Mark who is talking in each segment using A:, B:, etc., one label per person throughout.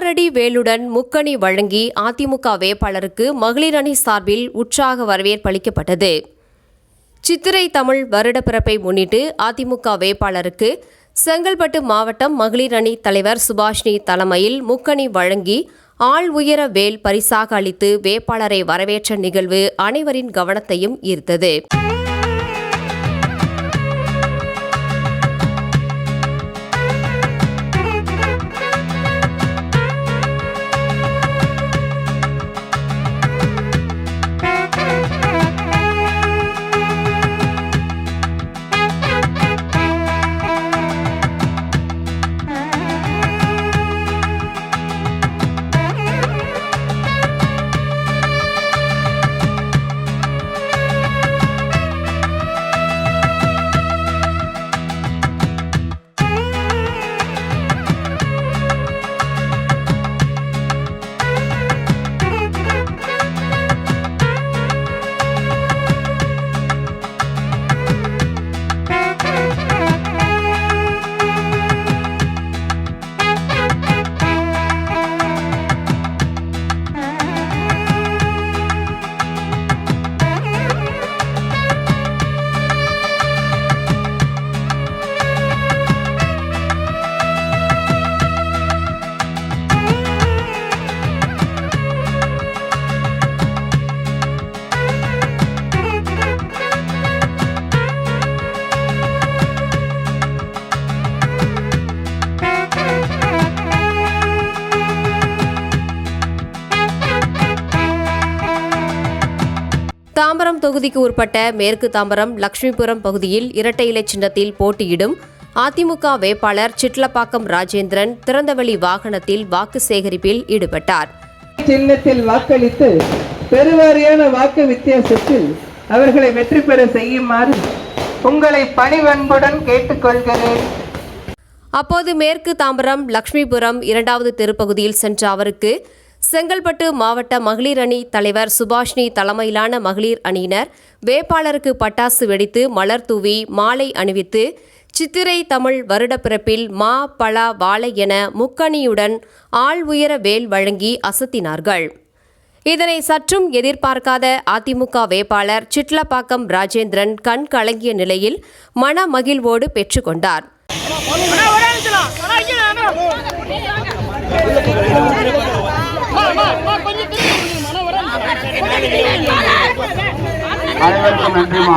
A: 6 அடி வேலுடன் முக்கணி வழங்கி அதிமுக வேட்பாளருக்கு மகளிர் அணி சார்பில் உற்சாக வரவேற்பளிக்கப்பட்டது. சித்திரை தமிழ் வருடப்பிறப்பை முன்னிட்டு அதிமுக வேட்பாளருக்கு செங்கல்பட்டு மாவட்டம் மகளிர் அணி தலைவர் சுபாஷினி தலைமையில் முக்கணி வழங்கி ஆள் உயர வேல் பரிசாக அளித்து வேட்பாளரை வரவேற்ற நிகழ்வு அனைவரின் கவனத்தையும் ஈர்த்தது. தாம்பரம் தொகுதிக்கு உட்பட்ட மேற்கு தாம்பரம் லட்சுமிபுரம் பகுதியில் இரட்டை இலை சின்னத்தில் போட்டியிடும் அதிமுக வேட்பாளர் சிட்லப்பாக்கம் ராஜேந்திரன் திறந்தவெளி வாகனத்தில் வாக்கு சேகரிப்பில் ஈடுபட்டார்.
B: சின்னத்தில் வாக்களித்து பெருவாரியான வாக்கு வித்தியாசத்தில் அவர்களை வெற்றி பெற செய்யுமாறு உங்களை பணிவன்புடன் கேட்டுக்கொள்கிறேன்.
A: அப்போது மேற்கு தாம்பரம் லட்சுமிபுரம் 2வது தெருப்பகுதியில் சென்ற அவருக்கு செங்கல்பட்டு மாவட்ட மகளிர் அணி தலைவர் சுபாஷினி தலைமையிலான மகளிர் அணியினர் வேட்பாளருக்கு பட்டாசு வெடித்து மலர் தூவி மாலை அணிவித்து சித்திரை தமிழ் வருடப்பிறப்பில் மா பலா வாழை என முக்கணியுடன் ஆள் உயர வேல் வழங்கி அசத்தினார்கள். இதனை சற்றும் எதிர்பார்க்காத அதிமுக வேட்பாளர் சிட்லப்பாக்கம் ராஜேந்திரன் கண் கலங்கிய நிலையில் மன மகிழ்வோடு பெற்றுக்கொண்டார்.
C: அனைவருக்கும் நன்றிமா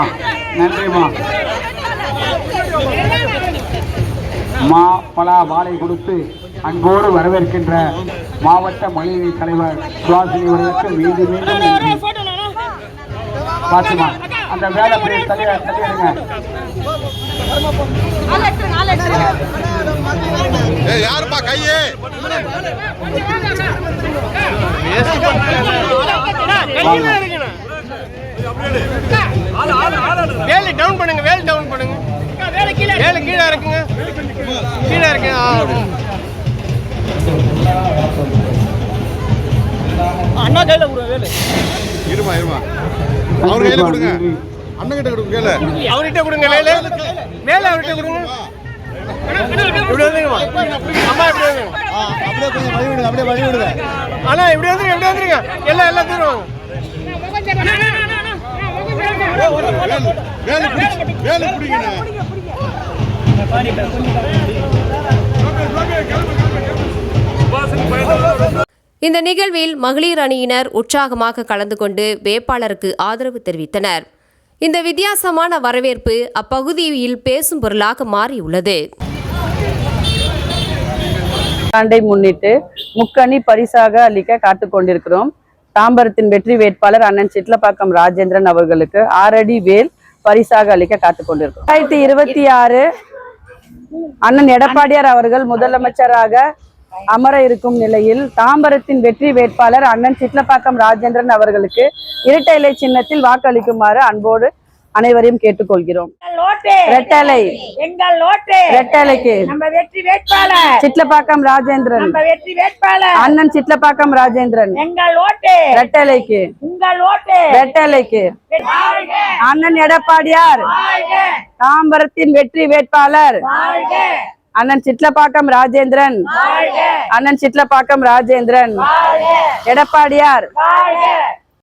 C: நன்றிமா. மா பலா வாழை கொடுத்து அன்போடு வரவேற்கின்ற மாவட்ட மகளிர் தலைவர் சுவாசினி அவர்களுக்கு மீண்டும் மீண்டும் நன்றி. பாத்துமா அந்த வேலை தள்ளிடுங்க.
D: யாருப்பா கையே வேலை டவுன் பண்ணுங்க, வேலை டவுன் பண்ணுங்க, வேலை கீழே இருக்குங்க, கீழே இருக்கு. அண்ணா கையில கொடுங்க வேலை. இருமா அவர் கையில கொடுங்க, அண்ணன் கிட்ட கொடுங்க வேலை, அவர்கிட்ட கொடுங்க வேலை, வேலை அவர்கிட்ட கொடுங்க. இப்படி வந்துருங்கம்மா, அம்மா இப்படி வந்துருங்க, அப்படியே கொஞ்சம் வழி விடுங்க, அப்படியே வழி விடுங்க. அண்ணா இப்படி வந்துருங்க, எல்லாம் தருவாங்க.
A: இந்த நிகழ்வில் மகளிர் அணியினர் உற்சாகமாக கலந்து கொண்டு வேட்பாளருக்கு ஆதரவு தெரிவித்தனர். இந்த வித்தியாசமான வரவேற்பு அப்பகுதியில் பேசும் பொருளாக மாறியுள்ளது.
E: ஆண்டை முன்னிட்டு முக்கணி பரிசாக அளிக்க காத்துக் கொண்டிருக்கிறோம். தாம்பரத்தின் வெற்றி வேட்பாளர் அண்ணன் சிட்லப்பாக்கம் ராஜேந்திரன் அவர்களுக்கு 6 அடி வேல் பரிசாக அளிக்க காத்துக் கொண்டிருக்கிறோம். 2026 அண்ணன் எடப்பாடியார் அவர்கள் முதலமைச்சராக அமர இருக்கும் நிலையில் தாம்பரத்தின் வெற்றி வேட்பாளர் அண்ணன் சிட்லப்பாக்கம் ராஜேந்திரன் அவர்களுக்கு இரட்டை இலை சின்னத்தில் வாக்களிக்குமாறு அன்போடு அனைவரையும் கேட்டுக்கொள்கிறோம். ரெட்டலை ரெட்டலைக்கு சிட்லப்பாக்கம் ராஜேந்திரன், அண்ணன் சிட்லப்பாக்கம் ராஜேந்திரன், ரெட்டலைக்கு ரெட்டலைக்கு அண்ணன் எடப்பாடியார், தாம்பரத்தின் வெற்றி வேட்பாளர் அண்ணன் சிட்லப்பாக்கம் ராஜேந்திரன், அண்ணன் சிட்லப்பாக்கம் ராஜேந்திரன், எடப்பாடியார்